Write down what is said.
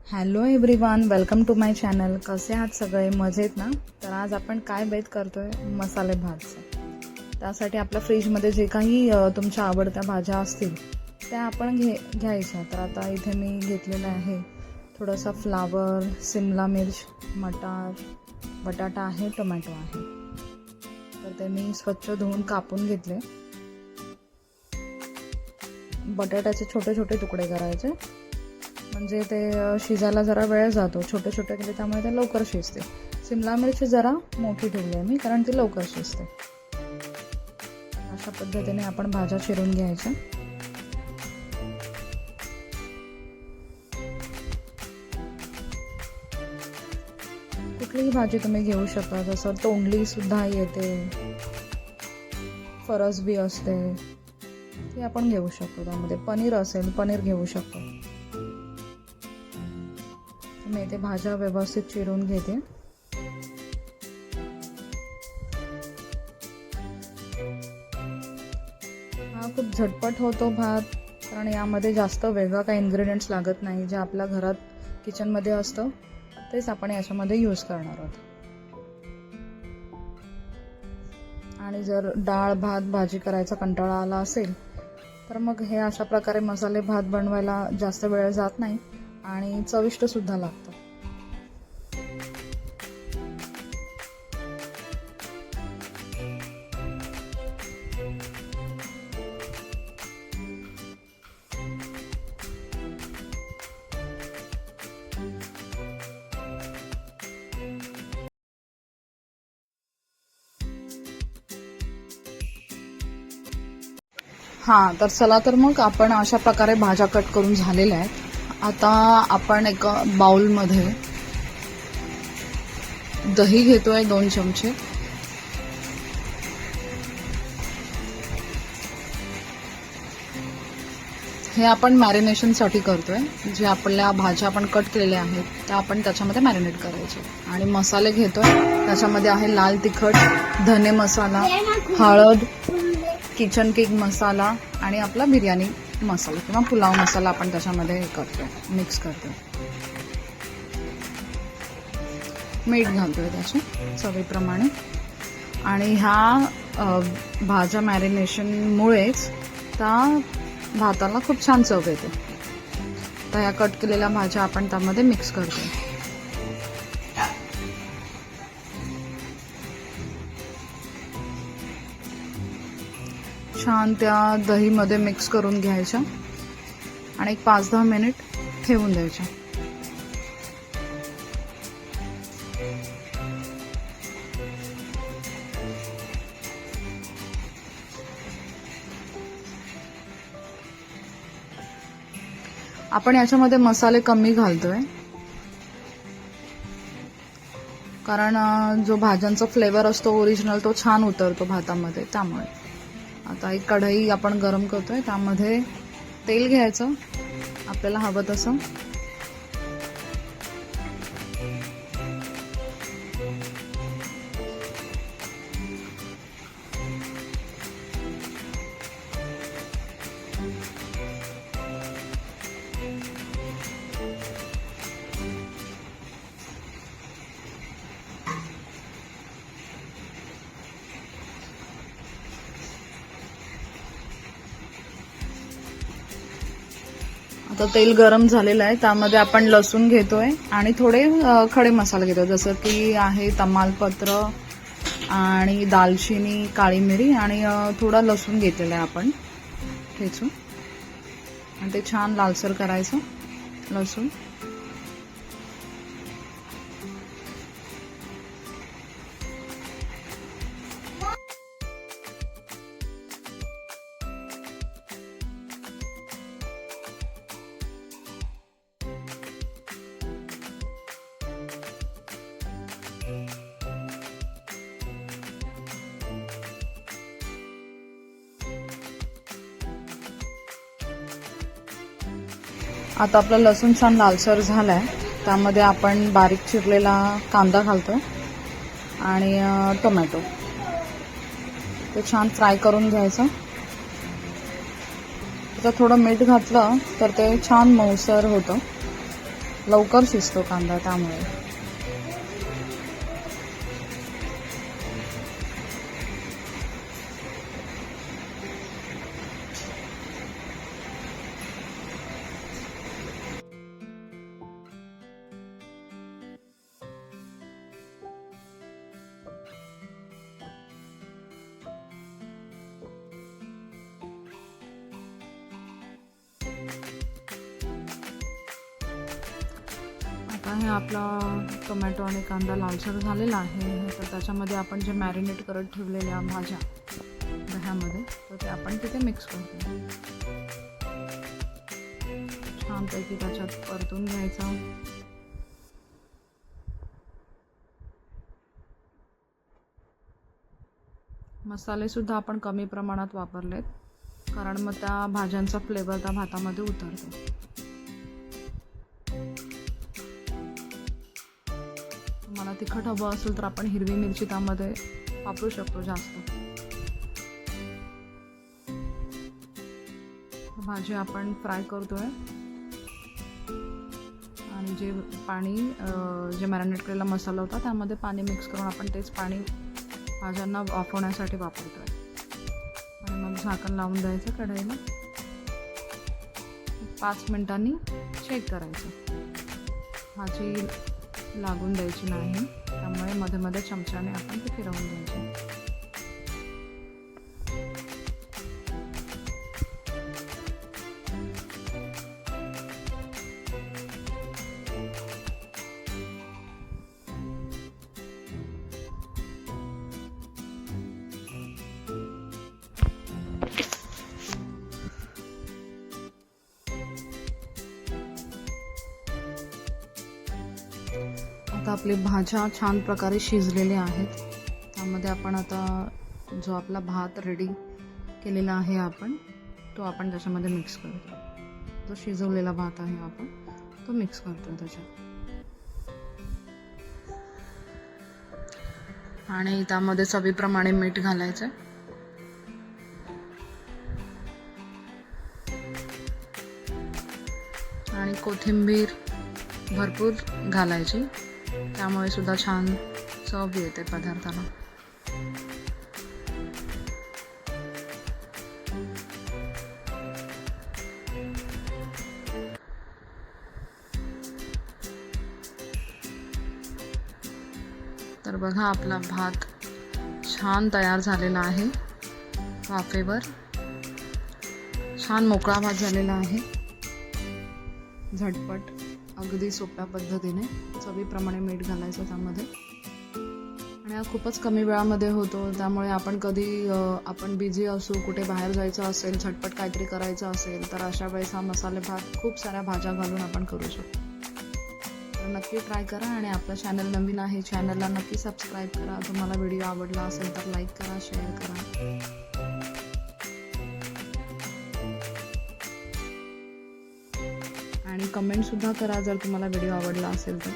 Hello everyone, welcome to my channel. कसे आहात सगळे? मजेत ना? तर आज आपण काय बेत करतोय? मसाले भातचं. त्यासाठी आपल्या फ्रीजमध्ये जे काही तुमच्या आवडत्या भाज्या असतील त्या आपण घ्यायच्या. तर आता इथे मी घेतलेलं आहे थोडासा फ्लावर, सिमला मिर्च, मटार, बटाटा आहे, टोमॅटो आहे. तर ते मी स्वच्छ धुवून कापून घेतले. बटाट्याचे छोटे छोटे तुकडे करायचे, म्हणजे ते शिजायला जरा वेळ जातो. छोटे छोटे केले त्यामुळे ते लवकर शिजते. सिमला मिरची जरा मोठी ठेवली आहे मी, कारण ती लवकर शिजते. अशा पद्धतीने आपण भाज्या चिरून घ्यायच्या. कुठलीही भाजी तुम्ही घेऊ शकता, जसं तोंडली सुद्धा येते, फरसबी असते, ती आपण घेऊ शकतो. त्यामध्ये पनीर असेल, पनीर घेऊ शकतो. मी इथे भाज्या व्यवस्थित चिरून घेते. हा खूप झटपट होतो भात, कारण यामध्ये जास्त वेगळं काही इन्ग्रेडियंट्स लागत नाही. जे आपल्या घरात किचनमध्ये असतं तेच आपण याच्यामध्ये यूज करणार आहोत. आणि जर डाळ भात भाजी करायचा कंटाळा आला असेल तर मग हे अशा प्रकारे मसाले भात बनवायला जास्त वेळ जात नाही आणि चविष्ट सुद्धा लागतं. हां, तर चला, तर मग आपण अशा प्रकारे भाज्या कट करून झालेल्या आहेत. आता आपण एका बाउलमध्ये दही घेतोय 2 चमचे. हे आपण मॅरिनेशनसाठी करतोय. जे आपल्या भाज्या आपण कट केलेल्या आहेत त्या आपण त्याच्यामध्ये मॅरिनेट करायचे. आणि मसाले घेतोय, त्याच्यामध्ये आहे लाल तिखट, धने मसाला, हळद, किचन किंग मसाला आणि आपला बिर्याणी मसाला किंवा पुलाव मसाला आपण त्याच्यामध्ये करतोय, मिक्स करतोय. मीठ घालतोय त्याच्या चवीप्रमाणे. आणि ह्या भाज्या मॅरिनेशनमुळेच त्या भाताला खूप छान चव येते. तर ह्या कट केलेल्या भाज्या आपण त्यामध्ये मिक्स करतोय. छान त्या दहीमध्ये मिक्स करून घ्यायच्या आणि एक 5-10 मिनिट ठेवून द्यायच्या. आपण याच्यामध्ये मसाले कमी घालतोय, कारण जो भाज्यांचा फ्लेवर असतो ओरिजिनल तो छान उतरतो भातामध्ये. त्यामुळे आता एक कढई आपण गरम करतोय, त्यामध्ये तेल घ्यायचं आपल्याला हवं तसं. आता तेल गरम झालेलं आहे, त्यामध्ये आपण लसूण घेतोय आणि थोडे खडे मसाले घेतोय, जसं की आहे तमालपत्र आणि दालचिनी, काळी मिरी आणि थोडा लसूण घेतलेला आहे आपण ठेचून. आणि ते छान लालसर करायचं लसूण. आता आपला लसूण छान लालसर झालाय, त्यामध्ये आपण बारीक चिरलेला कांदा घालतोय आणि टोमॅटो. ते छान फ्राय करून घ्यायचं. त्याच्यात थोडं मीठ घातलं तर ते छान मऊसर होतं. लवकर शिजतो कांदा त्यामुळे. आता हे आपला टोमॅटो आणि कांदा लालसर झालेला आहे, तर त्याच्यामध्ये आपण जे मॅरिनेट करत ठेवलेल्या भाज्या दह्यामध्ये, तर ते आपण तिथे मिक्स करतो. छानपैकी त्याच्यात परतून घ्यायचा. मसाले सुद्धा आपण कमी प्रमाणात वापरलेत, कारण मग त्या भाज्यांचा फ्लेवर त्या भातामध्ये उतरतो. तुम्हाला तिखट हवं असेल तर आपण हिरवी मिरची त्यामध्ये वापरू शकतो जास्त. भाजी आपण फ्राय करतोय आणि जे पाणी जे मॅरिनेट केलेला मसाला होता त्यामध्ये पाणी मिक्स करून आपण तेच पाणी भाज्यांना वाफवण्यासाठी वापरतोय. आणि मग झाकण लावून द्यायचं कढईला. 5 मिनिटांनी चेक करायचं. भाजी लागून द्यायची नाही, त्यामुळे मध्ये मध्ये चमच्याने आपण ते फिरवून द्यायचे. आता आपली भाज्या छान प्रकारे शिजलेल्या आहेत. त्यामध्ये आपण आता जो आपला भात रेडी केलेला आहे तो आपण त्याच्यामध्ये मिक्स करतो. जो शिजवलेला भात आहे आपण तो मिक्स करतो त्याच्यात. आणि त्यामध्ये चवीप्रमाणे मीठ घालायचं. आणि कोथिंबीर भरपूर घालायची, त्यामुळे सुद्धा छान चव येते पदार्थाला. तर बघा आपला भात छान तयार झालेला आहे. वाफेवर छान मोकळा भात झालेला आहे. झटपट अगदी सोप्या पद्धतीने. चवीप्रमाणे मीठ घालायचं त्यामध्ये. आणि हा खूपच कमी वेळामध्ये होतो, त्यामुळे आपण कधी आपण बिझी असू, कुठे बाहेर जायचं असेल, झटपट काहीतरी करायचं असेल, तर अशा वेळेस हा मसाले भात खूप साऱ्या भाज्या घालून आपण करू शकतो. तर नक्की ट्राय करा. आणि आपलं चॅनल नवीन आहे, चॅनलला नक्की सबस्क्राईब करा. तुम्हाला व्हिडिओ आवडला असेल तर लाईक करा, शेअर करा. आणि कमेंटसुद्धा करा जर तुम्हाला व्हिडिओ आवडला असेल तर.